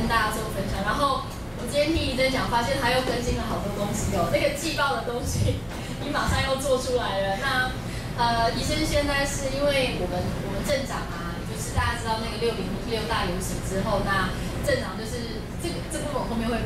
跟大家做分享。然后我今天听怡珍讲，发现他又更新了好多东西哦，那个季报的东西你马上又做出来了。那怡珍现在是因为我们镇长啊，就是大家知道那个606大游行之后，那镇长就是这部分我后面会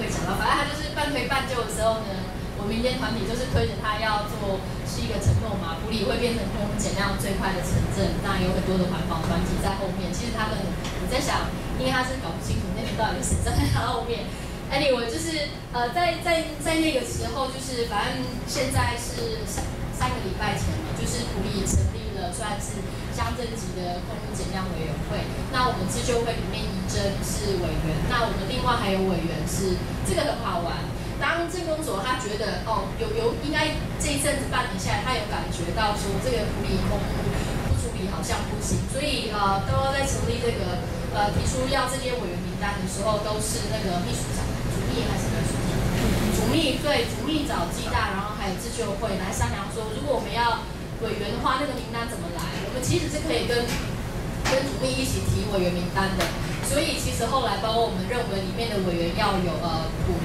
讲到，反正他就是半推半就的时候呢。我民间团体就是推着他要做，是一个承诺嘛，埔里会变成空污减量最快的城镇，那有很多的环保团体在后面。其实他们，我在想，因为他是搞不清楚那边到底是谁站在他后面。Anyway， 就是在那个时候，就是反正现在是三个礼拜前嘛，就是埔里成立了算是乡镇级的空污减量委员会。那我们自救会里面怡珍是委员，那我们另外还有委员是这个很好玩。当镇公所他觉得应该这一阵子半年下来，他有感觉到说这个埔里空污不处理好像不行，所以都要在成立这个提出要这些委员名单的时候，都是那个秘书长主秘还是秘书长？主秘找暨大，然后还有自救会来商量说，如果我们要委员的话，那个名单怎么来？我们其实是可以跟主秘一起提委员名单的。所以其实后来，包括我们认为里面的委员要有埔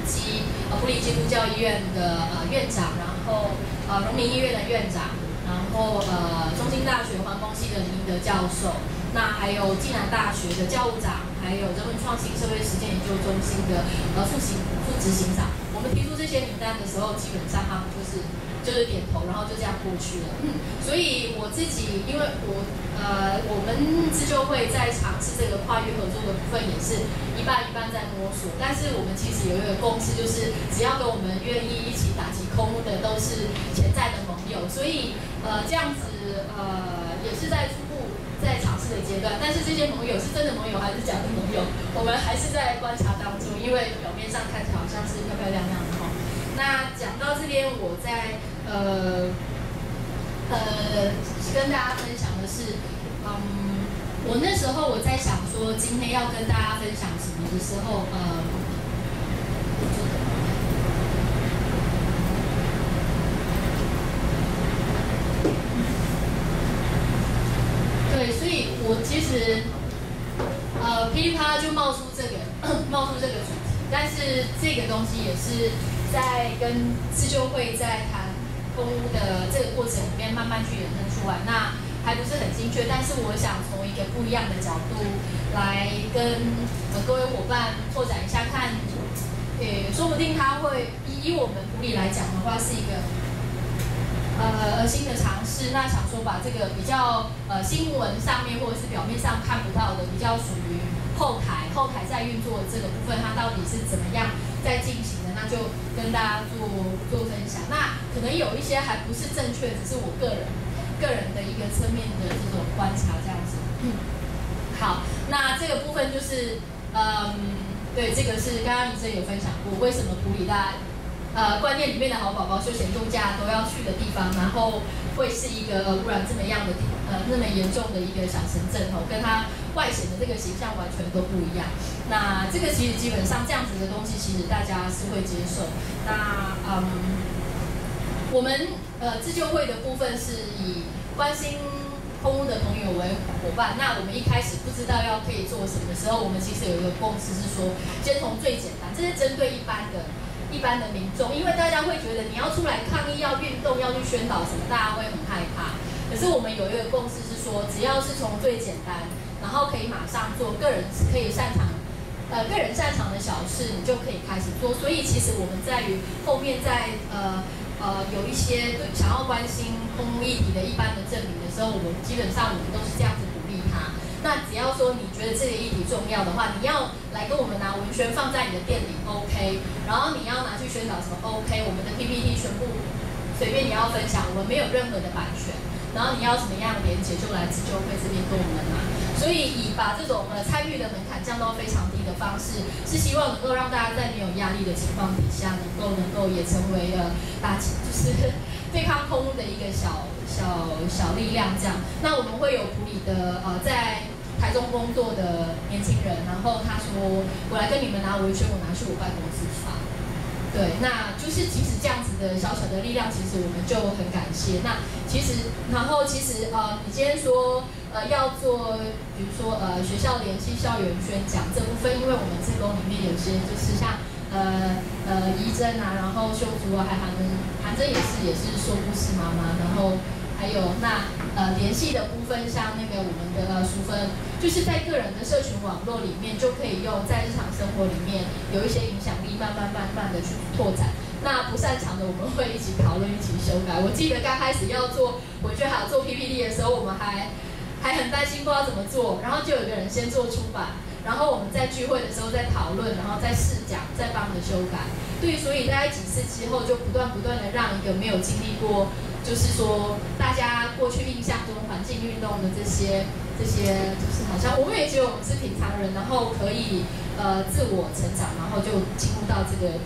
里基督教医院的院长，然后荣民医院的院长，然后中兴大学环工系的林德教授，那还有暨南大学的教务长，还有人文创新社会实践研究中心的副执行长。我们提出这些名单的时候，基本上他们就是点头，然后就这样过去了。所以我自己，因为我们自救会在尝试这个跨域合作的部分，也是一半在摸索。但是我们其实有一个共识，就是只要跟我们愿意一起打击空污的，都是潜在的盟友。所以这样子也是在初步在尝试的阶段。但是这些盟友是真的盟友还是假的盟友，我们还是在观察当中，因为表面上看起来好像是漂漂亮亮的哈。那讲到这边，我在跟大家分享的是，我那时候我在想说，今天要跟大家分享什么的时候，对，所以我其实噼里啪啦就冒出这个主题，但是这个东西也是在跟自救会在谈空污的这个过程里面慢慢去衍生出来，那还不是很精确，但是我想从一个不一样的角度来跟各位伙伴拓展一下，看，说不定它会以我们埔里来讲的话，是一个新的尝试。那想说把这个比较新闻上面或者是表面上看不到的，比较属于后台在运作的这个部分，它到底是怎么样在进行的，那就跟大家做分享。那可能有一些还不是正确，只是我个人的一个侧面的这种观察这样子。好，那这个部分就是对，这个是刚刚怡珍有分享过，为什么埔里大观念里面的好宝宝休闲度假都要去的地方，然后会是一个污染这么样的那么严重的一个小城镇哦，跟它外显的这个形象完全都不一样。那这个其实基本上这样子的东西，其实大家是会接受。那我们自救会的部分是以关心空污的朋友为伙伴。那我们一开始不知道可以做什么的时候，我们其实有一个共识是说，先从最简单，这是针对一般的民众，因为大家会觉得你要出来抗议、要运动、要去宣导什么，大家会很害怕。可是我们有一个共识是说，只要是从最简单，然后可以马上做，个人擅长的小事，你就可以开始做。所以其实我们在于后面有一些想要关心空污议题的一般的证明的时候，我们基本上都是这样子鼓励他。那只要说你觉得这个议题重要的话，你要来跟我们拿文宣放在你的店里 OK， 然后你要拿去宣导什么 OK， 我们的 PPT 全部随便你要分享，我们没有任何的版权。然后你要什么样的连结，就来自救会这边跟我们拿。所以以把这种参与的门槛降到非常低的方式，是希望能够让大家在没有压力的情况底下，能够也成为就是对抗空污的一个小力量这样。那我们会有埔里的在台中工作的年轻人，然后他说我来跟你们拿文宣，我拿去我办公室发。对，那就是即使这样子的小小的力量，其实我们就很感谢。那其实你今天说要做，比如说学校联系校园宣讲这部分，因为我们志工里面有些就是像怡珍啊，然后秀珠啊，还有韩珍也是说故事妈妈，然后还有联系的部分，像那个我们的淑芬，就是在个人的社群网络里面就可以用在日常生活里面有一些影响力，慢慢的去拓展。那不擅长的我们会一起讨论，一起修改。我记得刚开始要做文宣还有做 PPT 的时候，我们还很担心不知道怎么做，然后就有一个人先做出版，然后我们在聚会的时候再讨论，然后再试讲，再帮着修改。对，所以大概几次之后，就不断的让一个没有经历过，就是说大家过去印象中环境运动的这些，就是好像我们也觉得我们是平常人，然后可以自我成长，然后就进入到这个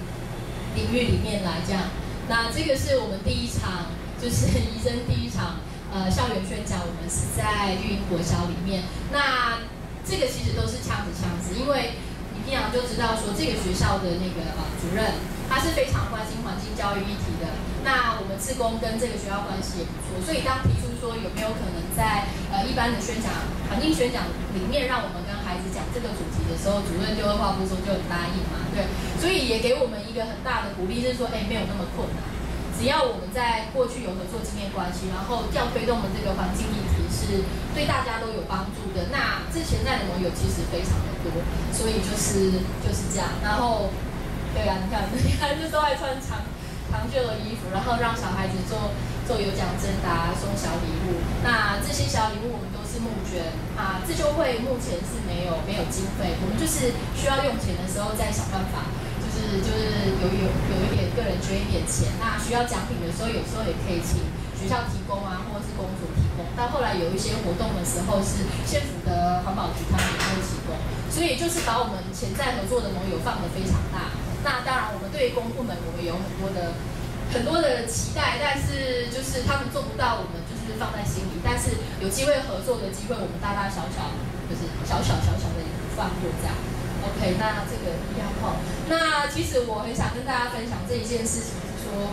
领域里面来这样。那这个是我们第一场，就是怡珍第一场校园宣讲，我们是在育英国小里面。那这个其实都是枪子，因为你平常就知道说这个学校的那个主任，他是非常关心环境教育议题的。那我们志工跟这个学校关系也不错，所以当提出说有没有可能在一般的宣讲环境宣讲里面，让我们跟孩子讲这个主题的时候，主任就二话不说就很答应嘛，对，所以也给我们一个很大的鼓励，是说没有那么困难。只要我们在过去有合作经验关系，然后要推动的这个环境议题是对大家都有帮助的，那这潜在的盟友其实非常的多，所以就是这样。然后，对啊，你看就都爱穿长袖的衣服，然后让小孩子做有奖征答，送小礼物。那这些小礼物我们都是募捐啊，自救会目前是没有经费，我们就是需要用钱的时候再想办法。就是有一点个人捐一点钱，那需要奖品的时候，有时候也可以请学校提供啊，或者是公所提供。到后来有一些活动的时候，是县府的环保局他们也会提供，所以就是把我们潜在合作的盟友放得非常大。那当然，我们对公部门我们有很多的期待，但是就是他们做不到，我们就是放在心里。但是有机会合作的机会，我们大小就是小的也不放过这样。OK， 那这个一样哈。那其实我很想跟大家分享这一件事情，是说，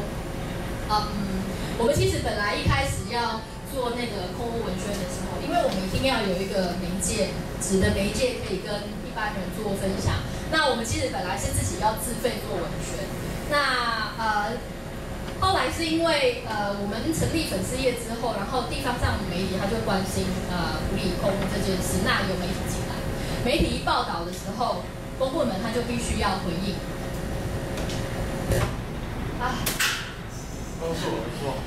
我们其实本来一开始要做那个空屋文宣的时候，因为我们一定要有一个纸的媒介可以跟一般人做分享。那我们其实本来是自己要自费做文宣，那后来是因为我们成立粉丝页之后，然后地方上的媒体他就关心埔里空屋这件事，那有媒体进来。媒体一报道的时候，公部门他就必须要回应。都是我说。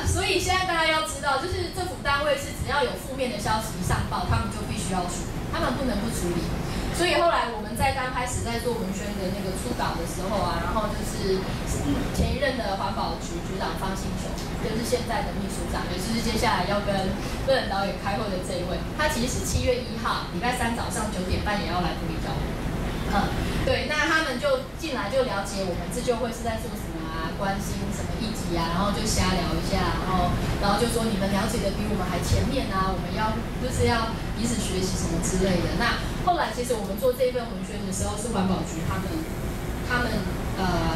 所以现在大家要知道，就是政府单位是只要有负面的消息上报，他们就必须要处理，他们不能不处理。所以后来我们在刚开始在做文宣的那个初稿的时候啊，然后就是前一任的环保局局长方信雄，就是现在的秘书长，也就是接下来要跟乐人导演开会的这一位，他其实7月1号礼拜3早上9点半也要来埔里教会。对，那他们就进来就了解我们自救会是在做什么啊，关心什么议题啊，然后就瞎聊一下，然后就说你们了解的比我们还前面啊，我们就是要彼此学习什么之类的。那后来其实我们做这份文宣的时候，是环保局他们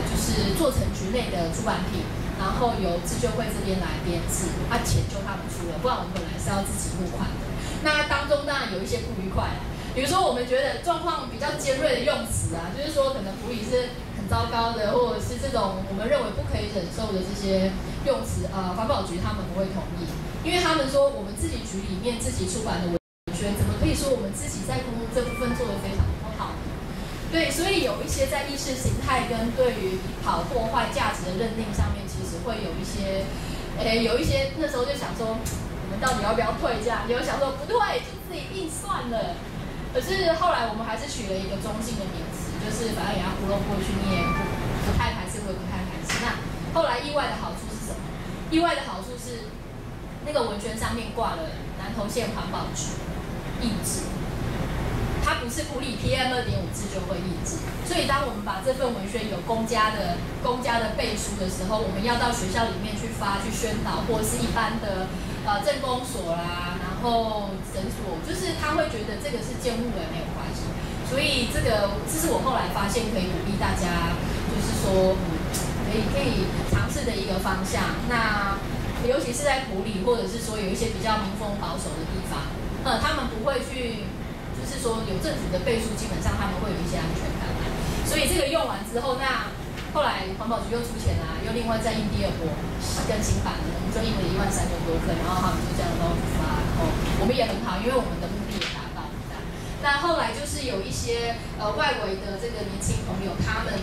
就是做成局内的出版品，然后由自救会这边来编制，钱就他们出了，不然我们本来是要自己募款的。那当中当然有一些不愉快，比如说我们觉得状况比较尖锐的用词啊，就是说可能埔里是很糟糕的，或者是这种我们认为不可以忍受的这些用词，环保局他们不会同意，因为他们说我们自己局里面自己出版的文宣，怎么可以说我们自己在公共这部分做得非常不好？对，所以有一些在意识形态跟对于好破坏价值的认定上面，其实会有一些那时候就想说，我们到底要不要退这样？有想说不对，就自己硬算了。可是后来我们还是取了一个中性的名词，就是反正也要糊弄过去，你也不太排斥，我也不太排斥。那后来意外的好处是什么？意外的好处是那个文宣上面挂了南投县环保局意志，它不是埔里 PM 2.5自救会意志。所以当我们把这份文宣有公家的背书的时候，我们要到学校里面去宣导，或者是一般的政工所啦，然后诊所，就是他会觉得这个是建物人没有关系。所以这是我后来发现可以鼓励大家，就是说可以尝试的一个方向。那尤其是在埔里，或者是说有一些比较民风保守的地方，他们不会去，就是说有政府的背书，基本上他们会有一些安全感。所以这个用完之后，那后来环保局又出钱啦，又另外再印第二波更新版的，我们就印了13000多份，然后他们就这样到处发，然后我们也很好，因为我们的目的也达到。那后来就是有一些外围的这个年轻朋友，他们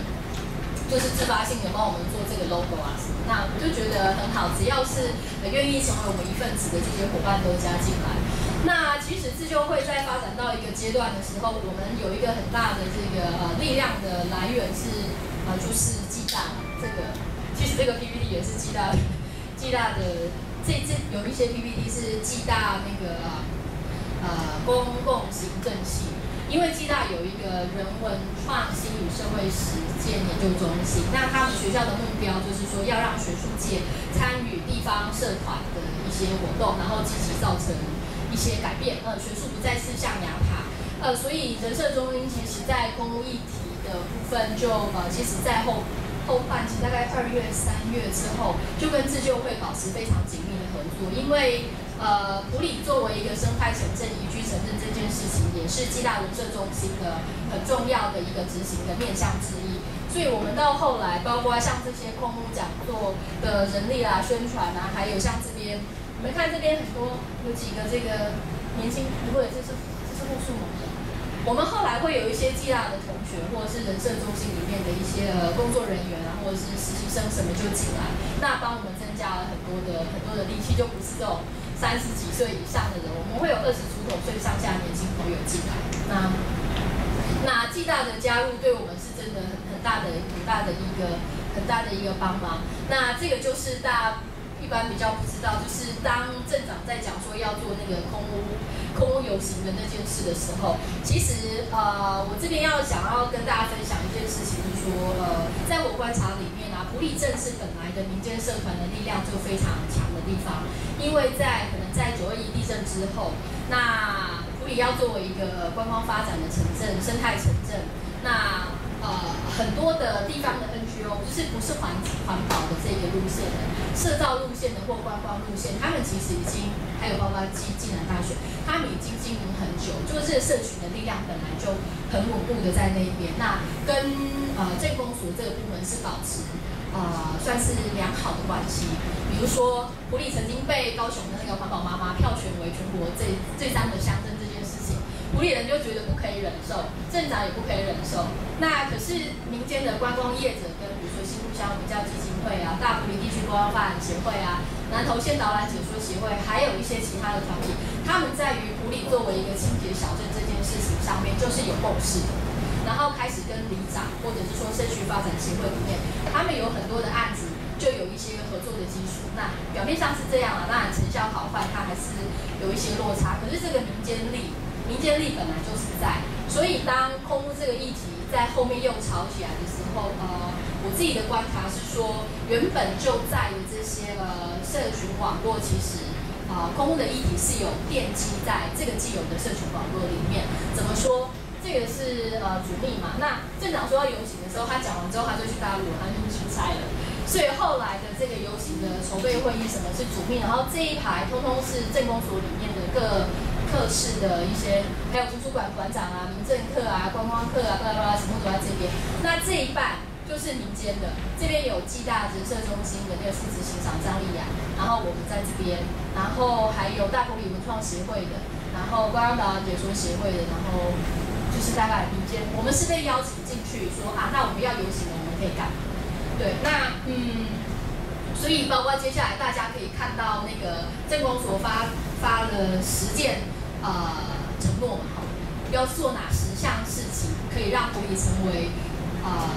就是自发性的帮我们做这个 logo 啊什么，那我就觉得很好，只要是愿意成为我们一份子的这些伙伴都加进来。那其实自救会在发展到一个阶段的时候，我们有一个很大的这个力量的来源是就是暨大这个，其实这个 PPT 也是暨大的，这有一些 PPT 是暨大那个公共行政系。因为暨大有一个人文创新与社会实践研究中心，那他们学校的目标就是说要让学术界参与地方社团的一些活动，然后积极造成一些改变。学术不再是象牙塔。所以人社中心其实在公务议题的部分就其实在后半期大概2月、3月之后，就跟自救会保持非常紧密的合作，因为埔里作为一个生态城镇、宜居城镇这件事情，也是暨大人社中心的很重要的一个执行的面向之一。所以我们到后来，包括像这些空屋讲座的人力啦、宣传啊，还有像这边，你们看这边很多有几个这个年轻，不会这是护树盟的。我们后来会有一些暨大的同学，或者是人社中心里面的一些工作人员啊，或者是实习生什么就进来，那帮我们增加了很多的力气，就不是这种30几岁以上的人，我们会有20出头岁上下年轻朋友进来。那暨大的加入对我们是真的很大的一个帮忙。那这个就是大家一般比较不知道，就是当镇长在讲说要做那个空屋游行的那件事的时候，其实我这边想要跟大家分享一件事情，就是说在我观察里面啊，埔里镇是本来的民间社团的力量就非常强的地方，因为可能在921地震之后，那埔里要作为一个观光发展的城镇、生态城镇，那很多的地方的 NGO 就是不是环保的这个路线的、社造路线的或观光路线，他们其实已经还有包括暨南大学，他们已经经营很久，就是这个社群的力量本来就很稳固的在那边。那跟镇公所这个部门是保持算是良好的关系。比如说埔里曾经被高雄的那个环保妈妈票选为全国最脏的乡镇这件事情，埔里人就觉得不可以忍受，镇长也不可以忍受。那可是民间的观光业者跟比如说新故乡文教基金会啊、大埔里地区观光发展协会啊、南投县导览解说协会，还有一些其他的团体，他们在于埔里作为一个清洁小镇这件事情上面就是有共识的。然后开始跟里长或者是说社区发展协会里面，他们有很多的案子，就有一些合作的基础。那表面上是这样啊，当然成效好坏它还是有一些落差。可是这个民间力本来就是在，所以当空屋这个议题在后面又吵起来的时候，我自己的观察是说，原本就在的这些社群网络，其实空屋的议题是有奠基在这个既有的社群网络里面。怎么说？这个是主秘嘛？那镇长说要游行的时候，他讲完之后他就去大陆了，他就出差了。所以后来的这个游行的筹备会议，什么是主秘，然后这一排通通是镇公所里面的各课室的一些，还有图书馆馆长啊、民政课啊、观光课啊，巴拉巴拉什么都在这边。那这一半就是民间的，这边有暨大人社中心的那个副执行长张丽雅，然后我们在这边，然后还有大埔里文创协会的，然后观光导览解说协会的，然后就是大概民间，我们是被邀请进去说那我们要游行了，我们可以干嘛？对，那所以包括接下来大家可以看到那个镇公所发了10件承诺嘛，要做哪10项事情可以让埔里成为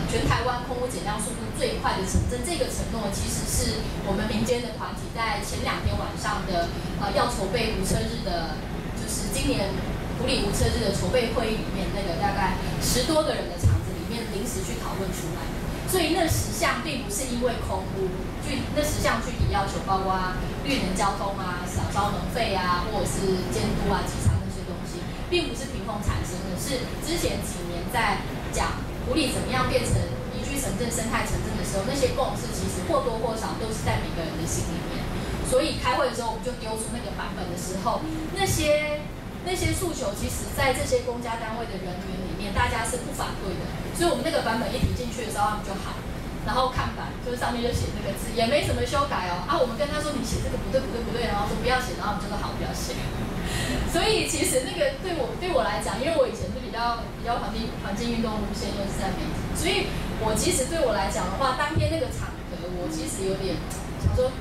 全台湾空屋减量速度最快的城镇。这个承诺其实是我们民间的团体在前2天晚上的要筹备无车日的，就是今年埔里无车日的筹备会议里面，那个大概10多个人的场子里面临时去讨论出来的。所以那10项并不是因为空屋，那10项具体要求包括绿能交通啊、少招农费啊，或者是监督啊、稽查那些东西，并不是凭空产生的，是之前几年在讲埔里怎么样变成宜居城镇、生态城镇的时候，那些共识其实或多或少都是在每个人的心里面。所以开会的时候我们就丢出那个版本的时候，那些诉求，其实在这些公家单位的人员里面，大家是不反对的。所以我们那个版本一提进去的时候，他们就好。然后看板就是上面就写那个字，也没什么修改哦。我们跟他说你写这个不对，然后说不要写，然后我们就说好，不要写。所以其实那个对我来讲，因为我以前是比较环境运动路线，又是在媒体，所以我其实对我来讲的话，当天那个场合，我其实有点想说，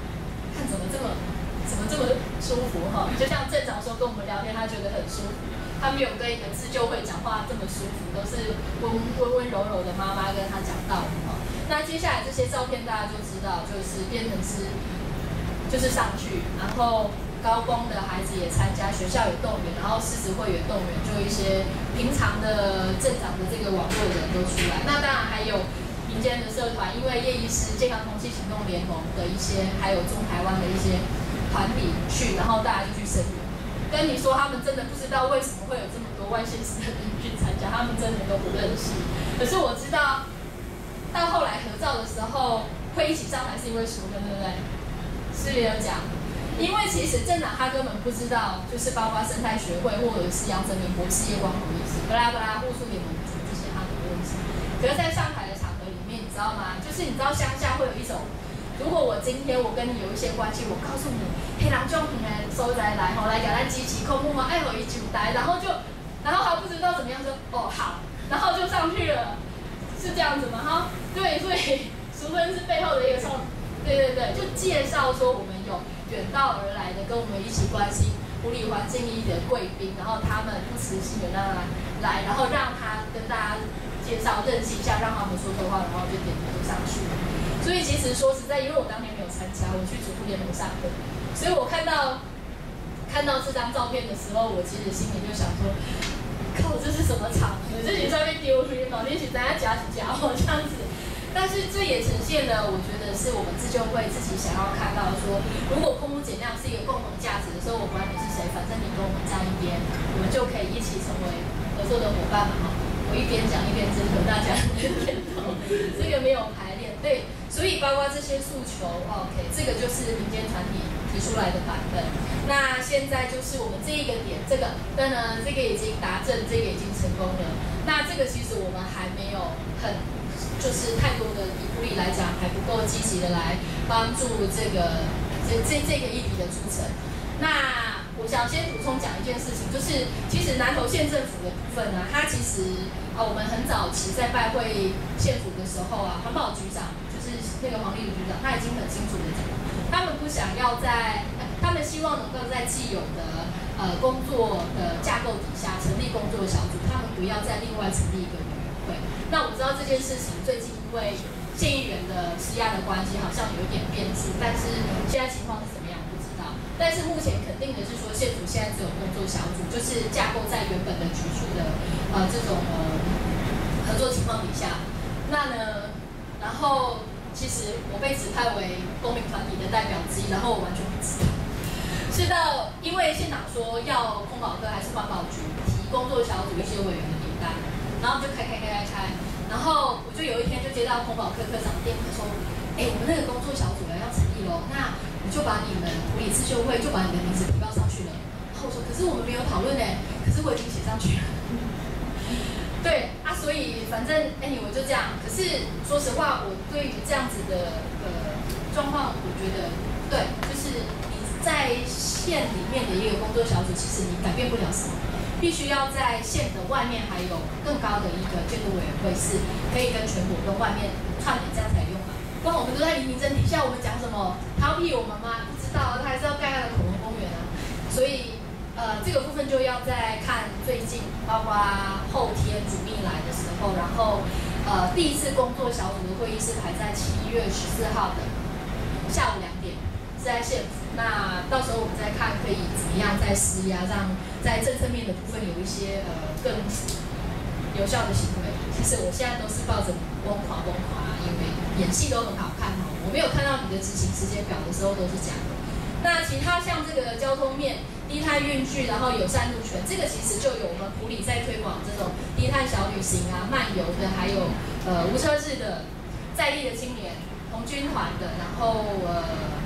看怎么这么舒服哈。就像镇长说跟我们聊天，他觉得很舒服。他没有跟一个自救会讲话这么舒服，都是温柔的妈妈跟他讲道理哈。那接下来这些照片大家就知道，就是变成是就是上去，然后高工的孩子也参加，学校也动员，然后狮子会也动员，就一些平常的镇长的这个网络的人都出来。那当然还有民间的社团，因为叶医师健康空气行动联盟的一些，还有中台湾的一些团体去，然后大家就去声援。跟你说，他们真的不知道为什么会有这么多外县市的人去参加，他们真的都不认识。可是我知道，到后来合照的时候会一起上台，是因为熟人，对不对？是也有讲，因为其实镇长他根本不知道，就是包括生态学会或者是杨泽民博士、叶光宏医师、布拉护树联盟组这些他的认识。可是，在上台的场合里面，你知道吗？就是你知道乡下会有一种。如果我今天我跟你有一些关系，我告诉你，黑狼中平的收仔来吼，来给他积极控目嘛，爱好一九台，然后还不知道怎么样说，哦好，然后就上去了，是这样子吗？哈，对，所以淑芬是背后的一个对，就介绍说我们有远道而来的跟我们一起关心埔里环境医的贵宾，然后他们不辞辛苦让他来，然后让他跟大家介绍认识一下，让他们说说话，然后就点头就上去了。所以其实说实在，因为我当天没有参加，我去主妇联盟上课，所以我看到这张照片的时候，我其实心里就想说，靠，这是什么场合？这你在那边丢脸哦，你是大家夹哦这样子。但是这也呈现了，我觉得是我们自救会自己想要看到说，如果空污减量是一个共同价值的时候，我管你是谁，反正你跟我们站一边，我们就可以一起成为合作的伙伴嘛。我一边讲一边征求大家点头，这个没有排练，对。所以包括这些诉求 ，OK， 这个就是民间团体提出来的版本。那现在就是我们这一个点，这个已经达阵，这个已经成功了。那这个其实我们还没有就是太多的以埔里来讲，还不够积极的来帮助这个议题的促成。那我想先补充讲一件事情，就是其实南投县政府的部分呢，它其实我们很早期在拜会县府的时候啊，环保局长。那个黄丽如局长，他已经很清楚的讲，他们不想要他们希望能够在既有的工作的架构底下成立工作小组，他们不要再另外成立一个委员会。那我知道这件事情最近因为县议员的施压的关系，好像有一点变数，但是现在情况是怎么样不知道。但是目前肯定的是说，县府现在只有工作小组，就是架构在原本的局处的这种合作情况底下。那呢，然后。其实我被指派为公民团体的代表之一，然后我完全不知道。是到因为县长说要空保科还是环保局提工作小组一些委员的名单，然后就开，然后我就有一天就接到空保科科长的电话说，我们那个工作小组要成立咯，那我就把你们埔里自救会就把你的名字提报上去了。然后我说可是我们没有讨论呢，可是我已经写上去了。对啊，所以反正我就这样。可是说实话，我对于这样子的状况，我觉得对，就是你在县里面的一个工作小组，其实你改变不了什么，必须要在县的外面还有更高的一个监督委员会，是可以跟全国跟外面串联，这样才用嘛。不然我们都在黎明针底下，我们讲什么逃避我们吗？不知道，他还是要盖他的恐龙公园啊，所以。这个部分就要再看最近，包括后天主秘来的时候，然后第一次工作小组的会议是排在7月14号的下午2点，是在县府。那到时候我们再看可以怎么样再施压，让在政策面的部分有一些更有效的行为。其实我现在都是抱着崩垮，因为演戏都很好看哦。我没有看到你的执行时间表的时候都是假的。那其他像这个交通面。低碳运具，然后友善路权，这个其实就有我们埔里在推广这种低碳小旅行啊、漫游的，还有无车制的在地的青年、童军团的，然后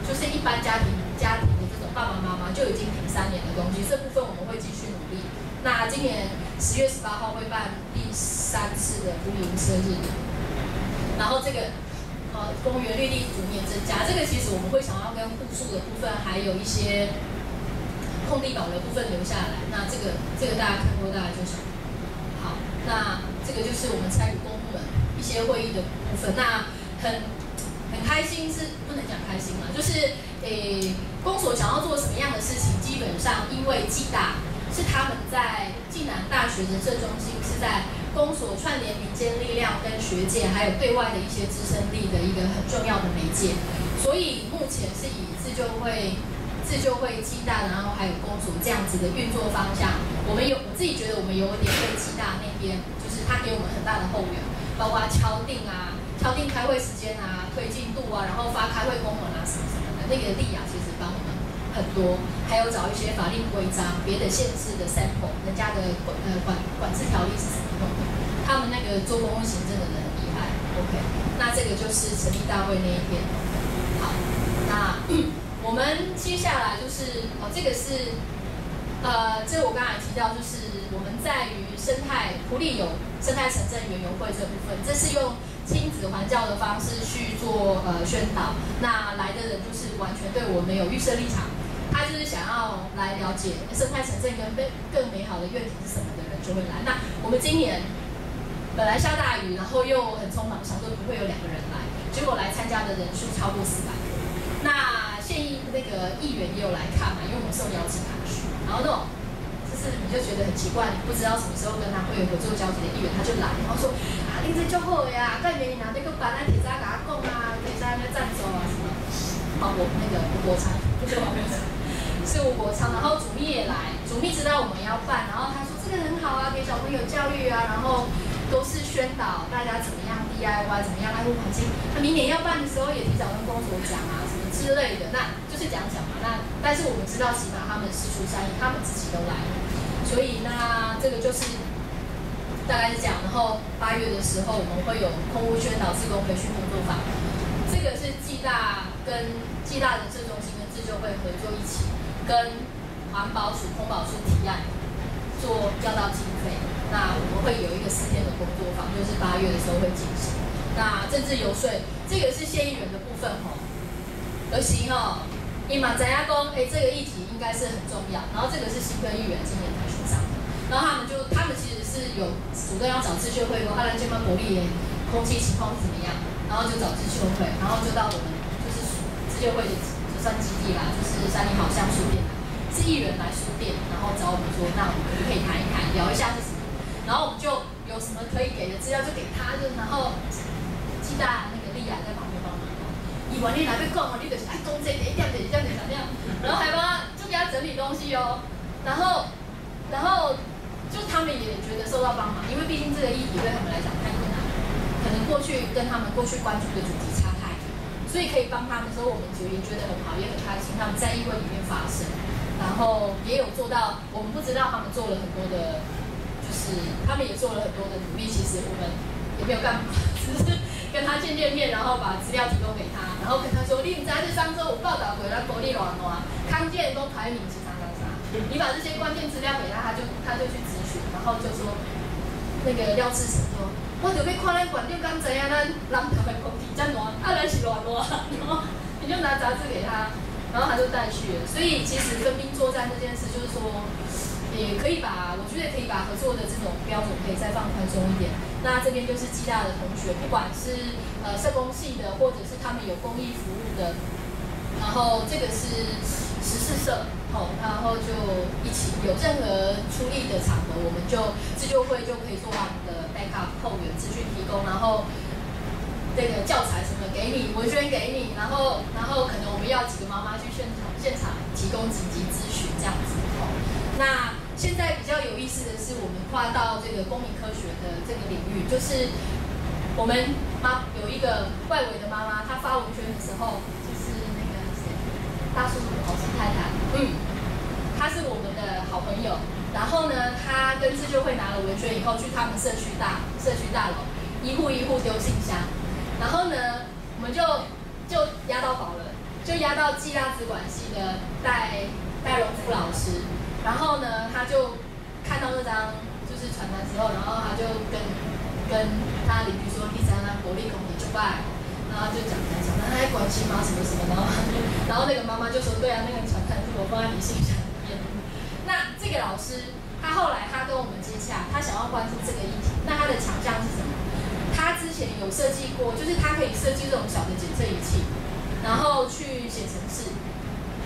就是一般家家庭的这种爸爸妈妈就已经停3年的东西，这部分我们会继续努力。那今年10月18号会办第3次的福利无车日，然后这个公园绿地逐年增加，这个其实我们会想要跟户数的部分，还有一些空地保留部分留下来。那这个大家看过，大家就想，好，那这个就是我们参与公部门一些会议的部分。那很开心，是不能讲开心嘛，就是公所想要做什么样的事情，基本上因为暨大是他们在暨南大学人社中心是在公所串联民间力量跟学界，还有对外的一些资深力的一个很重要的媒介，所以目前是以自救会暨大，然后还有公所这样子的运作方向。我自己觉得我们有点被暨大那边，就是他给我们很大的后援，包括敲定开会时间啊、推进度啊，然后发开会公文啊什么什么的，那个力啊其实帮我们很多，还有找一些法令规章、别的县市的 sample， 人家的管制条例是什么用的，他们那个做公共行政的人很厉害。OK， 那这个就是成立大会那一天。好，那我们接下来就是这个是这我刚才提到，就是我们在于埔里有生态城镇园游会这部分，这是用亲子环教的方式去做宣导。那来的人就是完全对我们有预设立场，他就是想要来了解生态城镇跟更美好的愿景是什么的人就会来。那我们今年本来下大雨，然后又很匆忙，想说不会有2个人来，结果来参加的人数超过400个。那县议员也有来看嘛，因为我们是有邀请他去，然后那种就是你就觉得很奇怪，你不知道什么时候跟他会有合作交集的议员，他就来，然后说你这就好的呀，盖明哪那个办那铁渣给他讲啊，铁渣那赞助啊什么。吴国昌，不是王国昌，是吴国昌。然后主秘也来，主秘知道我们要办，然后他说这个很好啊，给小朋友教育啊，然后都是宣导大家怎么样 DIY， 怎么样爱护环境。他明年要办的时候也提早跟公所讲啊，什么之类的，那就是讲嘛。但是我们知道，起码他们事出善意，他们自己都来了，所以那这个就是大概是这样。然后8月的时候，我们会有空污宣导志工培训工作坊，这个是暨大人社中心跟自救会合作一起，跟环保署、空保署提案做要到经费。那我们会有一个4天的工作坊，就是8月的时候会进行。那政治游说，这个是县议员的部分而行你嘛知影讲，这个议题应该是很重要。然后这个是新科议员今年才选上的，然后他们其实是有主动要找自救会，咱这边国立的空气情况是怎么样，然后就找自救会，然后就到我们就是自救会的就算基地啦，就是三里好像书店，是议员来书店，然后找我们说，那我们可以谈一谈，聊一下是什么，然后我们就有什么可以给的资料就给他，然后暨大那个丽雅在旁边帮忙。以为你哪边讲你就是讲这一点怎样，然后还就给他整理东西然后就他们也觉得受到帮忙，因为毕竟这个议题对他们来讲太困难了，可能跟他们过去关注的主题差太远，所以可以帮他们的时候，我们也觉得很好，也很开心，他们在议会里面发声，然后也有做到，我们不知道他们做了很多的，就是他们也做了很多的努力，其实我们也没有干嘛，只是跟他见面，然后把资料提供给他，然后跟他说，你不知道这上周有报道过咱国立偌烂，康健都排名是啥，你把这些关键资料给他，他就去咨询，然后就说，那个廖志成说，我就要看咱馆长敢知影咱南投的空气怎烂，咱是偌烂，然后你就拿杂志给他，然后他就带去了。所以其实分兵作战这件事，就是说。也可以我觉得可以把合作的这种标准可以再放宽松一点。那这边就是暨大的同学，不管是社工系的，或者是他们有公益服务的，然后这个是14社，然后就一起有任何出力的场合，我们就自救会就可以做他们的 backup 后援资讯提供，然后这个教材什么给你，文宣给你，然后可能我们要几个妈妈去现场提供紧急咨询这样子。那现在比较有意思的是，我们跨到这个公民科学的这个领域，就是我们有一个外围的妈妈，她发文宣的时候，就是那个谁，大叔老师太太，她是我们的好朋友。然后呢，她跟自救会拿了文宣以后，去他们社区大楼，一户一户丢信箱。然后呢，我们就压到宝了。就压到暨大资管系的戴荣夫老师，然后呢，他就看到那张就是传单之后，然后他就跟他邻居说，第三张国立公理就拜，然后就讲他还关心吗什么什么，然后那个妈妈就说，对啊，那个传单是我放在你信箱里面。那这个老师，他后来他跟我们接洽，他想要关注这个议题，那他的强项是什么？他之前有设计过，就是他可以设计这种小的检测仪器，然后去写程式，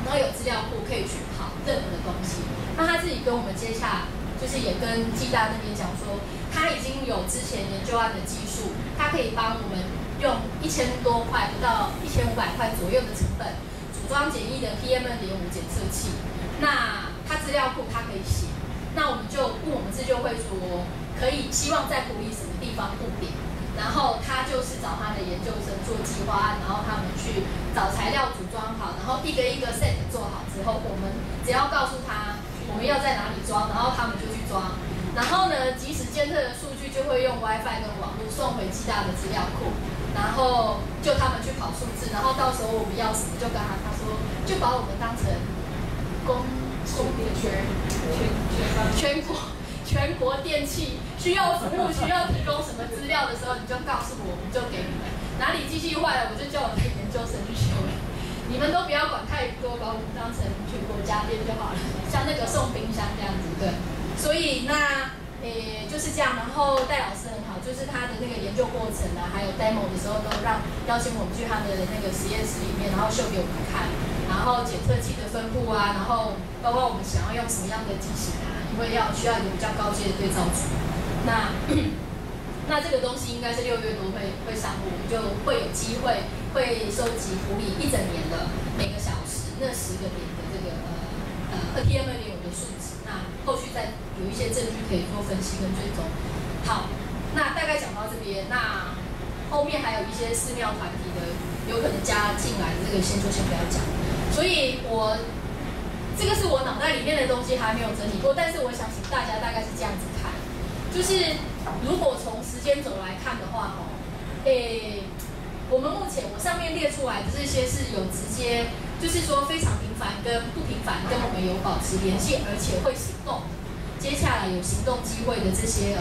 然后有资料库可以去跑任何的东西。那他自己跟我们接洽，就是也跟暨大那边讲说，他已经有之前研究案的技术，他可以帮我们用1000多块不到1500块左右的成本，组装简易的 PM2.5检测器。那他资料库他可以写，那我们就问我们自救会说，可以希望在埔里什么地方布点，然后他就是找他的研究生做计划案，然后他们去找材料组装好，然后一个一个 set 做好之后，我们只要告诉他我们要在哪里装，然后他们就去装。然后呢，即时监测的数据就会用 WiFi 跟网络送回暨大的资料库，然后就他们去跑数字，然后到时候我们要什么就跟他说，就把我们当成全国电器需要服务需要提供什么资料的时候，你就告诉我们就给你们。哪里机器坏了，我就叫我的研究生去修。你们都不要管太多，把我们当成全国家电就好了，像那个送冰箱这样子，对。所以那就是这样，然后戴老师很好，就是他的那个研究过程啊，还有 demo 的时候都邀请我们去他的那个实验室里面，然后秀给我们看，然后检测器的分布啊，然后包括我们想要用什么样的机型啊，因为需要一个比较高阶的对照组。那这个东西应该是6月多会上路，我们就会有机会会收集埔里1整年的每个小时那10个点的这个PM2.5的数值。那后续再有一些证据可以做分析跟追踪。好，那大概讲到这边，那后面还有一些寺庙团体的有可能加进来的这个就先不要讲。所以这个是我脑袋里面的东西还没有整理过，但是我想请大家大概是这样子看，就是如果从时间轴来看的话，我们目前我上面列出来的这些是有直接。就是说非常频繁跟不频繁跟我们有保持联系，而且会行动。接下来有行动机会的这些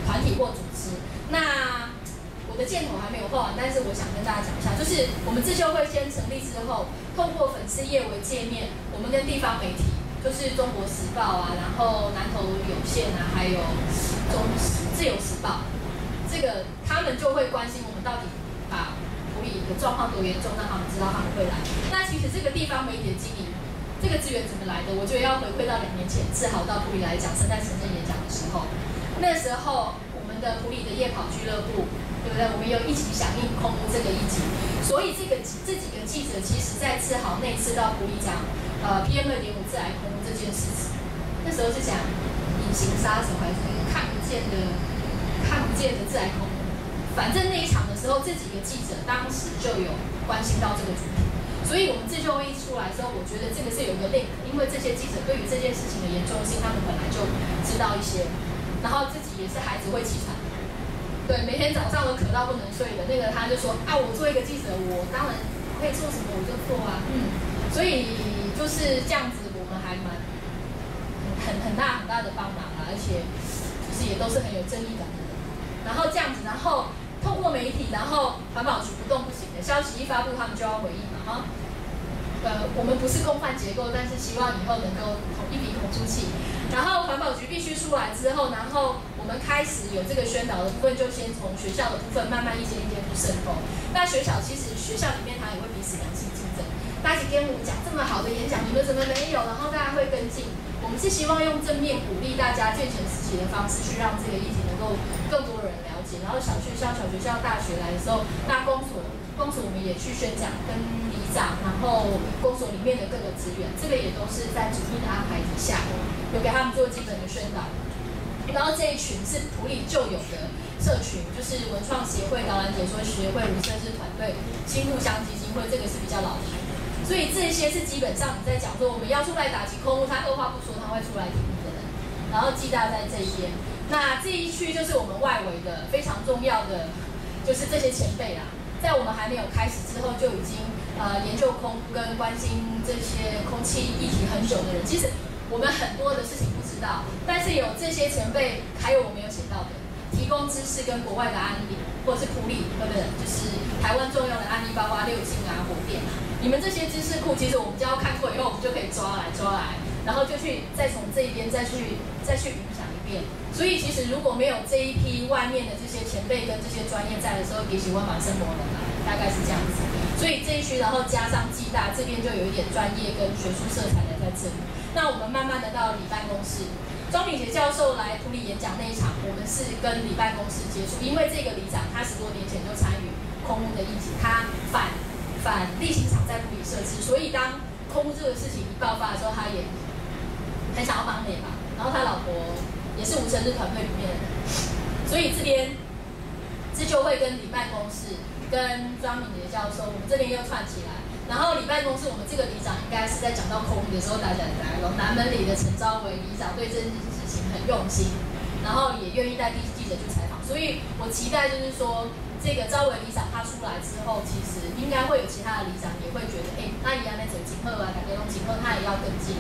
团体或组织，那我的箭头还没有画完，但是我想跟大家讲一下，就是我们自救会先成立之后，透过粉丝页为界面，我们跟地方媒体，就是中国时报啊，然后南投有线啊，还有自由时报，这个他们就会关心我们到底把埔里的状况多严重，让他们知道他们会来。那其实这个地方媒体的经营，这个资源怎么来的？我觉得要回馈到2年前，志豪到埔里来讲生态城镇演讲的时候，那时候我们的埔里的夜跑俱乐部，对不对？我们有一起响应空污这个议题，所以这几个记者，其实在志豪那次到埔里讲PM2.5致癌空污这件事情，那时候是讲隐形杀手还是看不见的致癌空污。反正那一场的时候，这几个记者当时就有关心到这个主题，所以我们自救会一出来之后，我觉得这个是有一个 link， 因为这些记者对于这件事情的严重性，他们本来就知道一些，然后自己也是孩子会气喘，对，每天早上都渴到不能睡的那个，他就说啊，我做一个记者，我当然可以做什么我就做啊，所以就是这样子，我们还蛮很大的帮忙啊，而且就是也都是很有正义感的人，然后这样子，然后。透过媒体，然后环保局不动不行的消息一发布，他们就要回应嘛，我们不是共犯结构，但是希望以后能够一鼻孔出气。然后环保局必须出来之后，然后我们开始有这个宣导的部分，就先从学校的部分慢慢一间一间去渗透。那学校其实学校里面它也会彼此良性竞争，大家跟我们讲这么好的演讲，你们怎么没有？然后大家会跟进。我们是希望用正面鼓励大家健全时期的方式，去让这个议题能够更多人了解。然后小学校、大学来的时候，那公所我们也去宣讲，跟里长，然后公所里面的各个资源，这个也都是在缜密的安排底下，有给他们做基本的宣导。然后这一群是埔里就有的社群，就是文创协会、导览解说协会、无声师团队、新故乡基金会，这个是比较老牌的。所以这些是基本上你在讲说我们要出来打击空污，他二话不说他会出来挺你的人。然后暨大在这一边，那这一区就是我们外围的非常重要的，就是这些前辈啦，在我们还没有开始之后就已经研究空污跟关心这些空气议题很久的人，其实我们很多的事情不知道，但是有这些前辈，还有我没有写到的，提供知识跟国外的案例，或者是普利，对不对？就是台湾重要的案例，包括六轻啊、火电啊，你们这些知识库，其实我们只要看过以后，我们就可以抓来，然后就去再从这一边再去影响一遍。所以其实如果没有这一批外面的这些前辈跟这些专业在的时候，也喜欢马生活人啊，大概是这样子。所以这一区，然后加上暨大这边就有一点专业跟学术色彩的在这里。那我们慢慢的到理办公室，庄敏杰教授来普里演讲那一场，我们是跟理办公室接触，因为这个里长他10多年前就参与空污的议题，他反例行厂在普里设置，所以当空污这个事情一爆发的时候，他也很想要帮脸吧。然后他老婆也是无尘日团队里面的人，所以这边自救会跟理办公室跟庄敏杰教授，我们这边又串起来。然后理办公室，我们这个里长应该是在讲到空污的时候，大家来了。南门里的陈昭伟里长对这件事情很用心，然后也愿意带记者去采访。所以我期待就是说，这个昭伟里长他出来之后，其实应该会有其他的里长也会觉得，那宜安那种景贺啊、台北龙景贺，他也要跟进。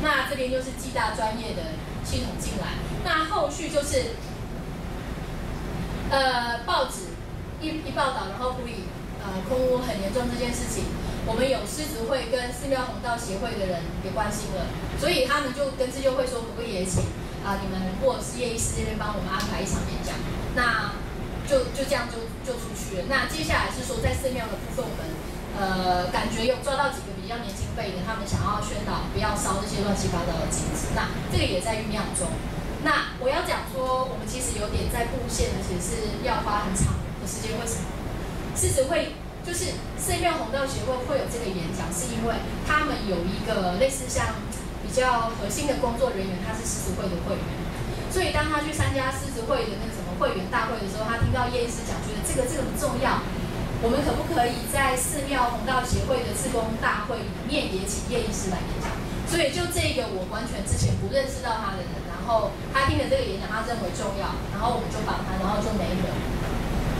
那这边就是暨大专业的系统进来，那后续就是报纸一报道，然后呼吁空污很严重这件事情。我们有狮子会跟寺庙弘道协会的人也关心了，所以他们就跟自救会说，可不可以也请你们或者是叶医师这边帮我们安排一场演讲，那就这样就出去了。那接下来是说在寺庙的部分，我们感觉有抓到几个比较年轻辈的，他们想要宣导不要烧这些乱七八糟的金子，那这个也在酝酿中。那我要讲说，我们其实有点在布线，而且是要花很长的时间。为什么？狮子会。就是寺庙弘道协会会有这个演讲，是因为他们有一个类似像比较核心的工作人员，他是狮子会的会员，所以当他去参加狮子会的那个什么会员大会的时候，他听到叶医师讲，觉得这个很重要，我们可不可以在寺庙弘道协会的志工大会里面也请叶医师来演讲？所以就这个我完全之前不认识到他的人，然后他听了这个演讲，他认为重要，然后我们就帮他，然后就没了。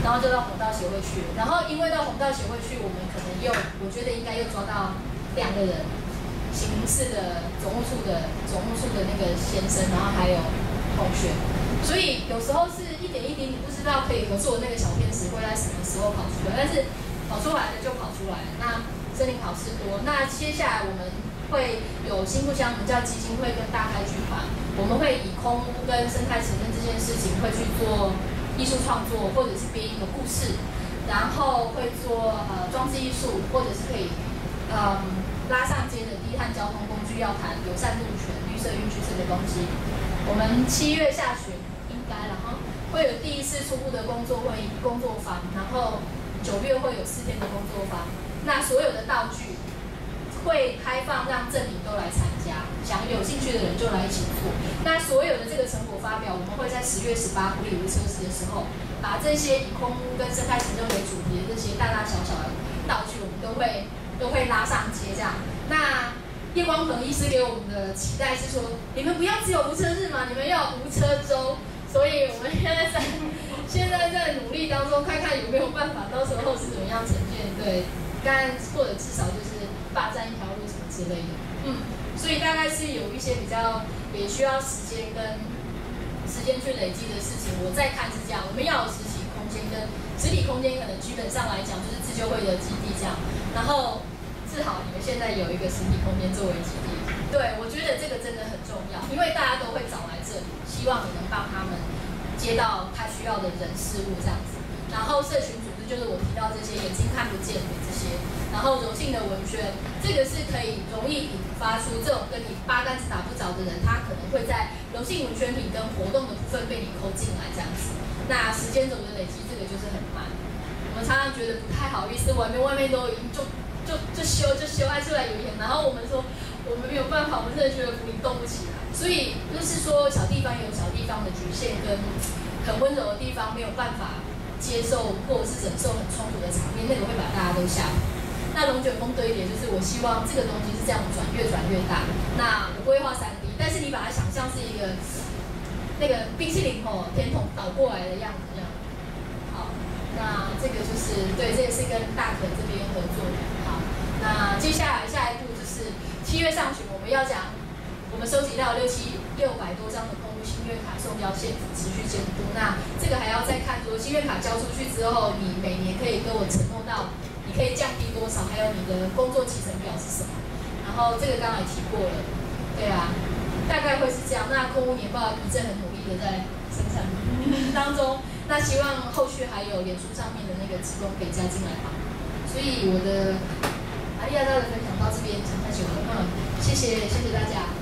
然后就到弘道协会去了，然后因为到弘道协会去，我们可能我觉得应该又抓到2个人，刑事的总务处的那个先生，然后还有同学，所以有时候是一点你不知道可以合作的那个小天使会在什么时候跑出来，但是跑出来了就跑出来了。那森林好事多，那接下来我们会有新故乡，我们叫基金会跟大开剧团，我们会以空污跟生态城镇这件事情会去做艺术创作，或者是编一个故事，然后会做装置艺术，或者是可以拉上街的低碳交通工具，要谈友善路权、绿色运输这个东西。我们7月下旬应该了哈，会有第1次初步的工作坊，然后9月会有4天的工作坊。那所有的道具会开放让镇里都来参加，想有兴趣的人就来一起做。那所有的这个成果发表，我们会在10月18普里无车时的时候，把这些以空污跟生态行政为主题的这些大大小小的道具，我们都会拉上街这样。那叶光鹏医师给我们的期待是说，你们不要只有无车日嘛，你们要无车周。所以我们现在在努力当中，看看有没有办法，到时候是怎么样呈现。对，但或者至少就是霸占一条路什么之类的。所以大概是有一些比较也需要时间去累积的事情。我再看是这样，我们要有实体空间跟实体空间，可能基本上来讲就是自救会的基地这样。然后治好你们现在有一个实体空间作为基地，对我觉得这个真的很重要，因为大家都会找来这里，希望你能帮他们接到他需要的人事物这样子。然后社群组织就是我提到这些眼睛看不见的这些，然后柔性的文宣，这个是可以容易引发出这种跟你八竿子打不着的人，他可能会在柔性文宣品跟活动的部分被你抠进来这样子。那时间轴的累积，这个就是很慢。我们常常觉得不太好意思，外面都已经就修爱出来有演，然后我们说我们没有办法，我们真的觉得普里动不起来。所以就是说小地方有小地方的局限，跟很温柔的地方没有办法接受或者是忍受很冲突的场面，那个会把大家都吓跑。那龙卷风堆叠就是我希望这个东西是这样越转越大。那我不会画3D，但是你把它想象是一个那个冰淇淋甜筒倒过来的样子这样。好，那这个就是对，这也是跟大可这边合作的。好， 7月上旬我们要讲，我们收集到600多张的空屋心愿卡送交县府持续监督。那这个还要再看说，心愿卡交出去之后，你每年可以跟我承诺到，你可以降低多少，还有你的工作期程表是什么。然后这个刚才提过了，对啊，大概会是这样。那空屋年报一正很努力的在生产当中，那希望后续还有脸书上面的那个职工可以加进来吧。所以我的阿利亚达的分享到这边讲太久了，谢谢大家。